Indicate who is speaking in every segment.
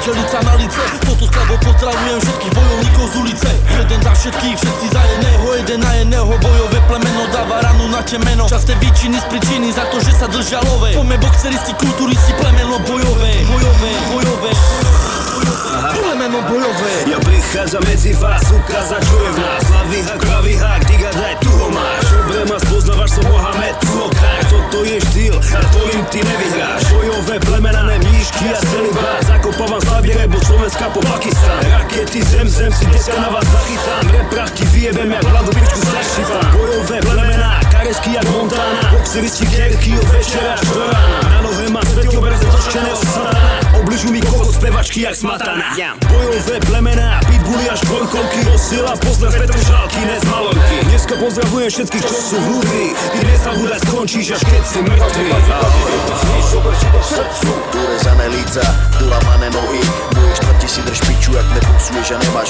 Speaker 1: veselica na lice. Toto skladbo pozdravujem všetkých bojovníkov z ulice. Jeden za všetkých, všetci za jedného, jeden na jedného. Bojové plemeno dáva ranu na temeno. Časté výčiny z príčiny za to, že sa držia love. Poďme boxeristi, kulturisti, plemeno bojové. Plemeno bojové.
Speaker 2: Ja prichádzam medzi vás, ukázať čo je v nás. Hlavý hák, pravý hák, diga daj, tu ho máš. Dobre ma spoznávaš, som Mohamed, tu ho kráš. Toto je štýl, a ktorým ty nevyhráš. Bojové plemenané mníšky a celý bás. Zakopávam slabý rebo Slovenska po Pakistán. Rakety zem si dneska na vás zachytám. Reprach ti vyjebem, jak vládu pičku zašívam. Bojové plemená, karesky jak Montana. Boxeristi kerky od večera až do rána. Na nohe má svetiobreze zošteného satana. Obližujú mi kokot spevačky jak smatana. Bojové plemená, pitbully až dvojkolky. Posiela pozdrav z Petržalky, ne z Malorky. Dneska pozdravujem všetkých, čo sú vnútri. Ty nezabúdaj, skončíš až keď si mŕtvy.
Speaker 3: Urezané líca, ulamané nohy. Moje štvrti si drž piču, jak neboxuješ a nemáš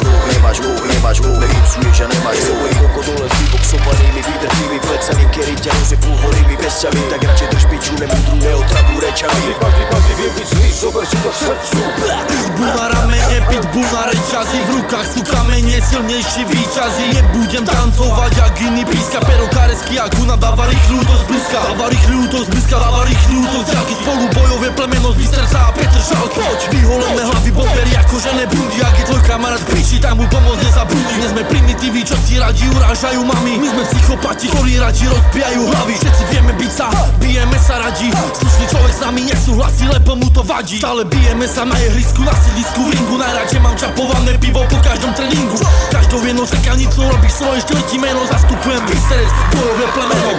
Speaker 3: voh. Nehipsuješ a nemáš voh. Koko dole s vyboxovanými, vydrtými plecami, kedy ťa rozepú holými pesťami. Tak radšej drž piču, nemudrú, neotravu rečami. Každý vie byť zlý, zober si to v srdcu.
Speaker 1: Pitbull na ramene, pitbull na reťazi. V rukách sú kamene, silnejší výťazí. Nebudem tancovať jak iný píska. Pero karesky jak Guna, dáva rýchlu útok zblízka. Dáva rýchly útok z ďalky. Spolu bojové plemeno z Bystrca a Petržalky. Poď, vyholené hlavy, bombery ako žené bundy. Ak je tvoj kamarát v piči, tak mu pomôcť nezabudni. Nie sme primitívi, čo si radi urážajú mami. My sme psychopati, ktorí radi rozbijajú hlavy. Všetci vieme byť sa, bijeme sa radi. Slušný človek s nami nesúhlasí, lebo mu to vadí. Stále bijeme sa na ihrisku, na sídlisku, v ringu. Najradšej mám čapované pivo po každom tréningu. Každou jednou sekanicou robíš svoje štvrtí meno. Zastupujem Bystrec, bojové plemeno.